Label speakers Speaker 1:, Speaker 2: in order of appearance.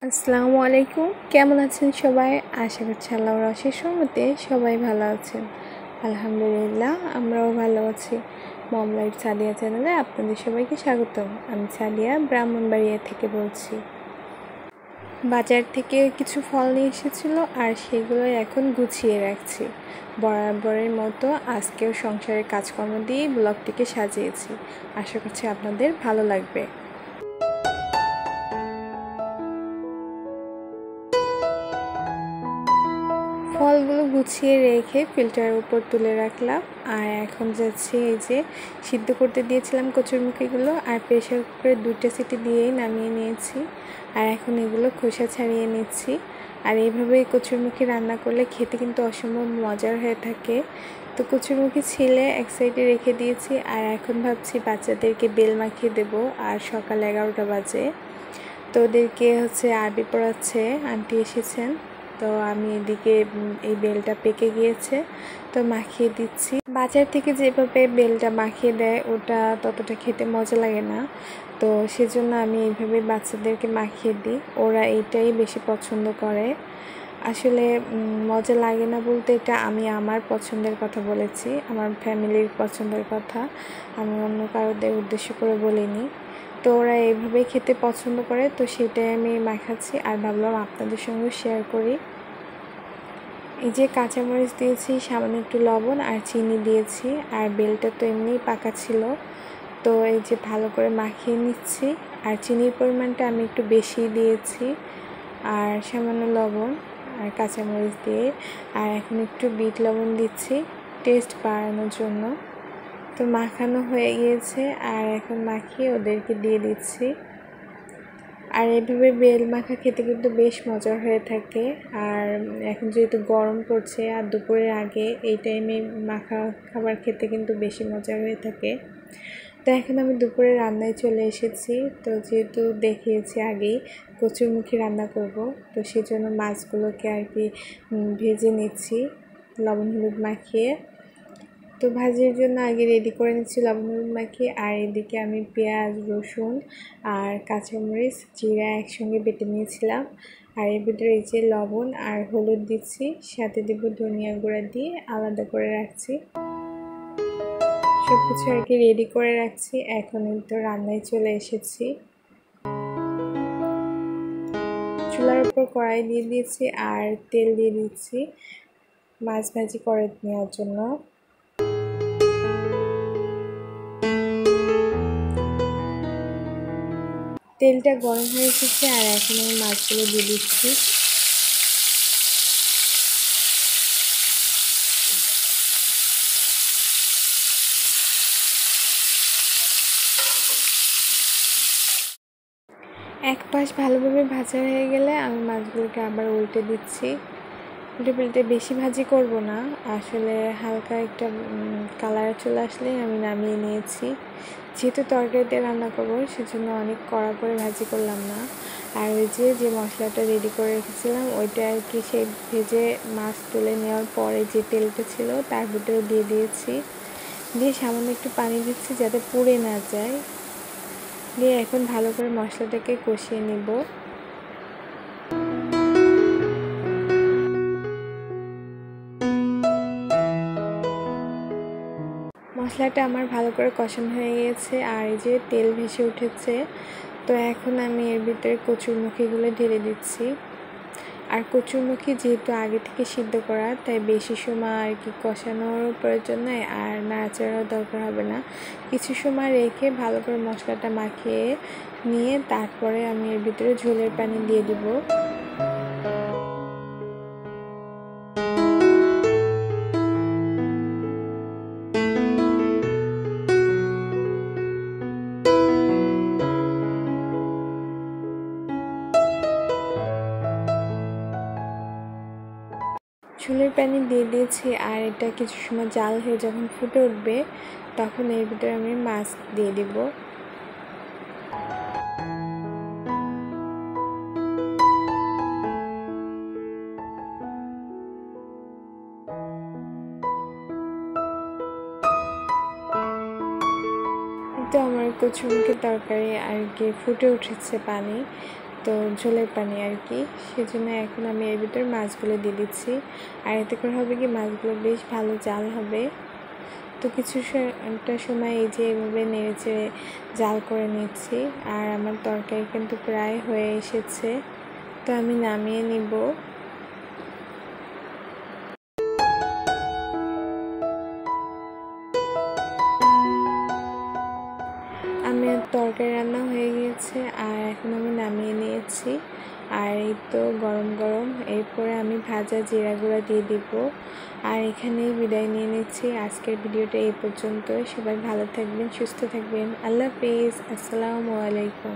Speaker 1: আসসালামু আলাইকুম। কেমন আছেন সবাই? আশা করছি আল্লাহর অশেষ রহমতে সবাই ভালো আছেন। আলহামদুলিল্লাহ আমরাও ভালো আছি। মম লাইফ সাদিয়া চ্যানেলে আপনাদের সবাইকে স্বাগতম। আমি সাদিয়া ব্রাহ্মণবাড়িয়া থেকে বলছি। বাজার থেকে কিছু ফল নিয়ে এসেছিলো আর সেগুলো এখন গুছিয়ে রাখছি। বরাবরের মতো আজকেও সংসারের কাজকর্ম দিয়েই ব্লগটিকে সাজিয়েছি। আশা করছি আপনাদের ভালো লাগবে। ফলগুলো গুছিয়ে রেখে ফিল্টারের উপর তুলে রাখলাম। আর এখন যাচ্ছি এই যে সিদ্ধ করতে দিয়েছিলাম কচুরমুখিগুলো, আর প্রেশার কুকারে 2টা সিটি দিয়েই নামিয়ে নিয়েছি। আর এখন এগুলো খোসা ছাড়িয়ে নিচ্ছি। আর এইভাবে কচুরমুখি রান্না করলে খেতে কিন্তু অসম্ভব মজার হয়ে থাকে। তো কচুরমুখি ছিলে এক সাইডে রেখে দিয়েছি। আর এখন ভাবছি বাচ্চাদেরকে বেল মাখিয়ে দেবো। আর সকাল 11টা বাজে, তো ওদেরকে আরবি পড়াচ্ছে, আন্টি এসেছেন। তো আমি এদিকে এই বেলটা পেকে গিয়েছে, তো মাখিয়ে দিচ্ছি। বাজার থেকে যেভাবে বেলটা মাখিয়ে দেয় ওটা ততটা খেতে মজা লাগে না, তো সেজন্য আমি এইভাবে বাচ্চাদেরকে মাখিয়ে দিই। ওরা এইটাই বেশি পছন্দ করে। আসলে মজা লাগে না বলতে, এটা আমি আমার পছন্দের কথা বলেছি, আমার ফ্যামিলির পছন্দের কথা, আমি অন্য কারোদের উদ্দেশ্য করে বলিনি। তো ওরা এইভাবেই খেতে পছন্দ করে, তো সেটাই আমি মাখাচ্ছি। আর ভাবলাম আপনাদের সঙ্গে শেয়ার করি। এই যে কাঁচামরিচ দিয়েছি, সামান্য একটু লবণ আর চিনি দিয়েছি। আর বেলটা তো এমনিই পাকা ছিল, তো এই যে ভালো করে মাখিয়ে নিচ্ছি। আর চিনির পরিমাণটা আমি একটু বেশি দিয়েছি, আর সামান্য লবণ আর কাঁচামরিচ দিয়ে। আর এখন একটু বিট লবণ দিচ্ছি টেস্ট বাড়ানোর জন্য। তো মাখানো হয়ে গিয়েছে, আর এখন মাখিয়ে ওদেরকে দিয়ে দিচ্ছি। আর এভাবে বেল মাখা খেতে কিন্তু বেশ মজার হয়ে থাকে। আর এখন যেহেতু গরম পড়ছে আর দুপুরের আগে এই টাইমে মাখা খাবার খেতে কিন্তু বেশি মজার হয়ে থাকে। তো এখন আমি দুপুরে রান্নায় চলে এসেছি। তো যেহেতু দেখিয়েছি আগেই কচুরমুখী রান্না করব, তো সেজন্য মাছগুলোকে আর কি ভেজে নিচ্ছি লবণ হলুদ মাখিয়ে। তো ভাজির জন্য আগে রেডি করে নিচ্ছি লবণ হলুদ মাখিয়ে। আর এদিকে আমি পেঁয়াজ রসুন আর কাঁচামরিচ জিরা একসঙ্গে বেটে নিয়েছিলাম। আর এর ভিতরে এই যে লবণ আর হলুদ দিচ্ছি, সাথে দেব ধনিয়া গুঁড়া দিয়ে আলাদা করে রাখছি। সব কিছু আর কি রেডি করে রাখছি। এখন তো রান্নায় চলে এসেছি। চুলার উপর কড়াই দিয়ে দিয়েছি আর তেল দিয়ে দিচ্ছি মাছ ভাজি করে নেওয়ার জন্য। তেলটা গরম হয়ে এসেছে, আর এখন আমি মাছগুলো দিয়ে দিচ্ছি। এক পাশ ভালোভাবে ভাজা হয়ে গেলে আমি মাছগুলোকে আবার উল্টে দিচ্ছি। উল্টে পাল্টে বেশি ভাজি করব না, আসলে হালকা একটা কালার চলে আসলেই আমি নামিয়ে নিয়েছি। যেহেতু তরকারিতে রান্না করবো সেজন্য অনেক কড়া করে ভাজি করলাম না। আর ওই যে মশলাটা রেডি করে রেখেছিলাম ওইটা আর কি সেই ভেজে মাছ তুলে নেওয়ার পরে যে তেলটা ছিল তার ভিতরে দিয়ে দিয়েছি। দিয়ে সামান্য একটু পানি দিচ্ছি যাতে পুড়ে না যায়। দিয়ে এখন ভালো করে মশলাটাকে কষিয়ে নিব। মশলাটা আমার ভালো করে কষানো হয়ে গেছে, আর এই যে তেল ভেসে উঠেছে। তো এখন আমি এর ভিতরে কচুরমুখিগুলো ঢেলে দিচ্ছি। আর কচুরমুখি যেহেতু আগে থেকে সিদ্ধ করা, তাই বেশি সময় আর কি কষানোর প্রয়োজন নেই, আর নাড়াচাড়াও দরকার হবে না। কিছু সময় রেখে ভালো করে মশলাটা মাখিয়ে নিয়ে তারপরে আমি এর ভিতরে ঝোলের পানি দিয়ে দেবো। ঝোলের পানি দিয়ে দিয়েছি, আর এটা কিছু সময় জাল হয়ে যখন ফুটে উঠবে তখন এর ভিতরে আমি মাছ দিয়ে দিব। তো আমার কচুরমুখির তরকারি আর কি ফুটে উঠেছে পানি। তো ঝোলের পানি আর কি। সেজন্য এখন আমি এর ভিতরে মাছগুলো দিয়ে দিচ্ছি। আর এতে করে হবে কি মাছগুলো বেশ ভালো জাল হবে। তো একটা সময় এই যে এভাবে নেড়েচেড়ে জাল করে নিচ্ছি। আর আমার তরকারি কিন্তু প্রায় হয়ে এসেছে, তো আমি নামিয়ে নিব। আমার তরকারি রান্না হয়ে গিয়েছে আর এখন আমি নামিয়ে নিয়েছি। আর এই তো গরম গরম, এরপরে আমি ভাজা জিরা গুঁড়া দিয়ে দিব। আর এখানেই বিদায় নিয়ে নিচ্ছি। আজকের ভিডিওটা এই পর্যন্ত। সবাই ভালো থাকবেন, সুস্থ থাকবেন। আল্লাহ হাফেজ। আসসালামু আলাইকুম।